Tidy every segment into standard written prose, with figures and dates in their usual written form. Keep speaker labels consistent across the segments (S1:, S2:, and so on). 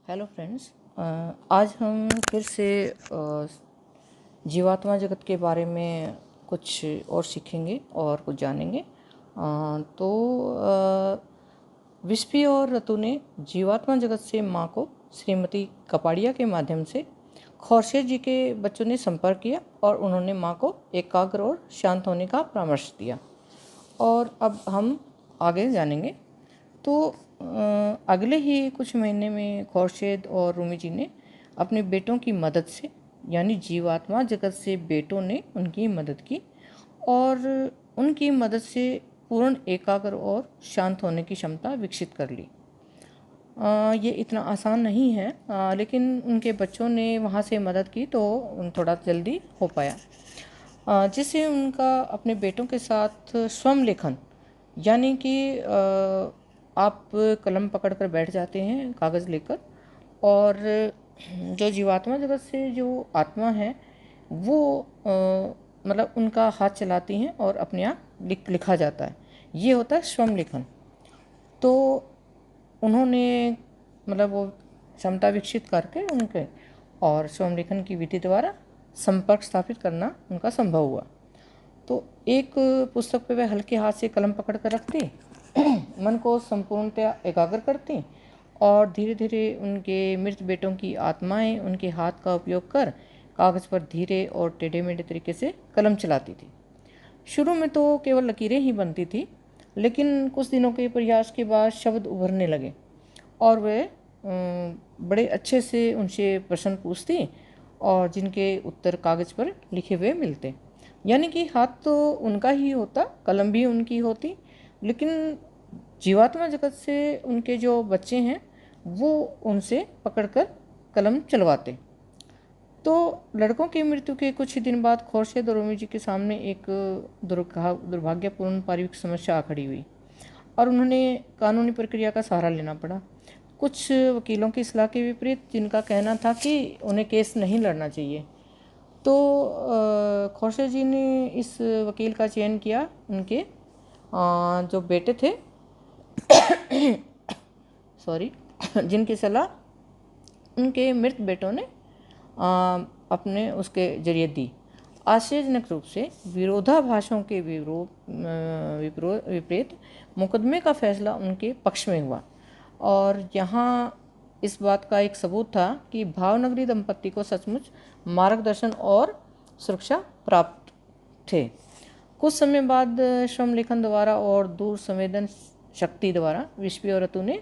S1: Hello friends, आज हम फिर से जीवात्मा जगत के बारे में कुछ और सीखेंगे और कुछ जानेंगे। तो विस्पी और रतु ने जीवात्मा जगत से माँ को श्रीमती कपाड़िया के माध्यम से खौर्शेद जी के बच्चों ने संपर्क किया और उन्होंने माँ को एकाग्र और शांत होने का परामर्श दिया। और अब हम आगे जानेंगे। तो अगले ही कुछ महीने में खौर्शेद और रूमी जी ने अपने बेटों की मदद से, यानी जीवात्मा जगत से बेटों ने उनकी मदद की और उनकी मदद से पूर्ण एकाग्र और शांत होने की क्षमता विकसित कर ली। ये इतना आसान नहीं है, लेकिन उनके बच्चों ने वहाँ से मदद की तो थोड़ा जल्दी हो पाया, जिससे उनका अपने बेटों के साथ स्वयं लेखन, यानी कि आप कलम पकड़कर बैठ जाते हैं कागज़ लेकर, और जो जीवात्मा जगत से जो आत्मा है वो मतलब उनका हाथ चलाती हैं और अपने आप लिखा जाता है। ये होता है स्वयं लेखन। तो उन्होंने मतलब वो क्षमता विकसित करके उनके और स्वयं लेखन की विधि द्वारा संपर्क स्थापित करना उनका संभव हुआ। तो एक पुस्तक पे वह हल्के हाथ से कलम पकड़ कर रखती, मन को संपूर्णतया एकाग्र करती और धीरे धीरे उनके मृत बेटों की आत्माएं उनके हाथ का उपयोग कर कागज़ पर धीरे और टेढ़े मेढ़े तरीके से कलम चलाती थी। शुरू में तो केवल लकीरें ही बनती थी, लेकिन कुछ दिनों के प्रयास के बाद शब्द उभरने लगे और वे बड़े अच्छे से उनसे प्रश्न पूछती और जिनके उत्तर कागज़ पर लिखे हुए मिलते। यानी कि हाथ तो उनका ही होता, कलम भी उनकी होती, लेकिन जीवात्मा जगत से उनके जो बच्चे हैं वो उनसे पकड़कर कलम चलवाते। तो लड़कों की मृत्यु के कुछ ही दिन बाद खौर्शेद और रूमी जी के सामने एक दुर्भाग्यपूर्ण पारिवारिक समस्या आ खड़ी हुई और उन्होंने कानूनी प्रक्रिया का सहारा लेना पड़ा। कुछ वकीलों की सलाह के विपरीत, जिनका कहना था कि उन्हें केस नहीं लड़ना चाहिए। तो खौर्शेद जी ने इस वकील का चयन किया। उनके जो बेटे थे सॉरी जिनकी सलाह उनके मृत बेटों ने अपने उसके जरिए दी। आश्चर्यजनक रूप से विरोधाभासों के विपरीत मुकदमे का फैसला उनके पक्ष में हुआ और यहाँ इस बात का एक सबूत था कि भावनगरी दंपत्ति को सचमुच मार्गदर्शन और सुरक्षा प्राप्त थे। कुछ समय बाद श्रम लेखन द्वारा और दूर संवेदन शक्ति द्वारा विस्पी और रतु ने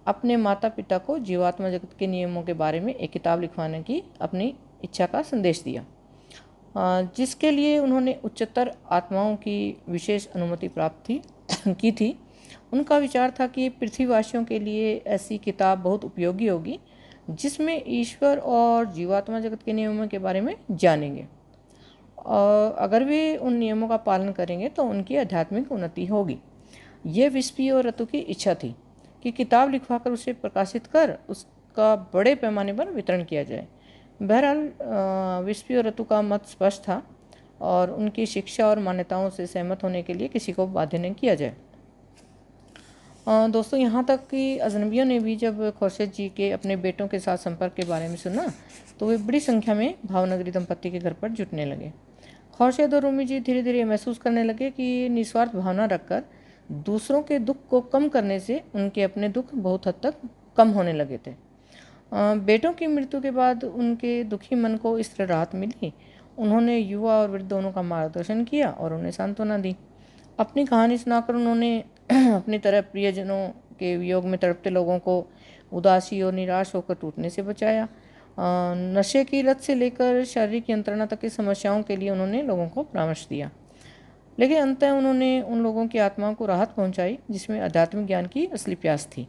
S1: अपने माता पिता को जीवात्मा जगत के नियमों के बारे में एक किताब लिखवाने की अपनी इच्छा का संदेश दिया, जिसके लिए उन्होंने उच्चतर आत्माओं की विशेष अनुमति प्राप्त की थी। उनका विचार था कि पृथ्वीवासियों के लिए ऐसी किताब बहुत उपयोगी होगी जिसमें ईश्वर और जीवात्मा जगत के नियमों के बारे में जानेंगे और अगर वे उन नियमों का पालन करेंगे तो उनकी आध्यात्मिक उन्नति होगी। ये विस्पी और रतु की इच्छा थी कि किताब लिखवाकर उसे प्रकाशित कर उसका बड़े पैमाने पर वितरण किया जाए। बहरहाल विस्पी और रतु का मत स्पष्ट था और उनकी शिक्षा और मान्यताओं से सहमत होने के लिए किसी को बाध्य नहीं किया जाए। दोस्तों, यहाँ तक कि अजनबियों ने भी जब खौर्शेद जी के अपने बेटों के साथ संपर्क के बारे में सुना तो वे बड़ी संख्या में भावनगरी दंपत्ति के घर पर जुटने लगे। खौर्शेद और रूमी जी धीरे धीरे महसूस करने लगे कि निस्वार्थ भावना रखकर दूसरों के दुख को कम करने से उनके अपने दुख बहुत हद तक कम होने लगे थे। बेटों की मृत्यु के बाद उनके दुखी मन को इस तरह राहत मिली। उन्होंने युवा और वृद्ध दोनों का मार्गदर्शन किया और उन्हें सांत्वना दी। अपनी कहानी सुनाकर उन्होंने अपनी तरह प्रियजनों के वियोग में तड़पते लोगों को उदासी और निराश होकर टूटने से बचाया। नशे की लत से लेकर शारीरिक यंत्रणा तक की समस्याओं के लिए उन्होंने लोगों को परामर्श दिया, लेकिन अंततः उन्होंने उन लोगों की आत्माओं को राहत पहुंचाई जिसमें आध्यात्मिक ज्ञान की असली प्यास थी,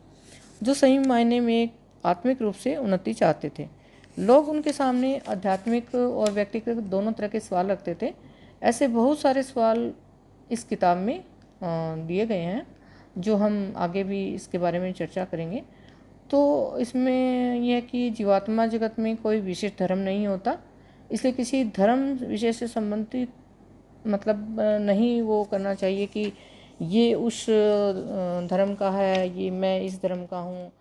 S1: जो सही मायने में आत्मिक रूप से उन्नति चाहते थे। लोग उनके सामने आध्यात्मिक और व्यक्तिगत दोनों तरह के सवाल रखते थे। ऐसे बहुत सारे सवाल इस किताब में दिए गए हैं, जो हम आगे भी इसके बारे में चर्चा करेंगे। तो इसमें यह है कि जीवात्मा जगत में कोई विशेष धर्म नहीं होता, इसलिए किसी धर्म विशेष से संबंधित मतलब नहीं वो करना चाहिए कि ये उस धर्म का है, ये मैं इस धर्म का हूँ।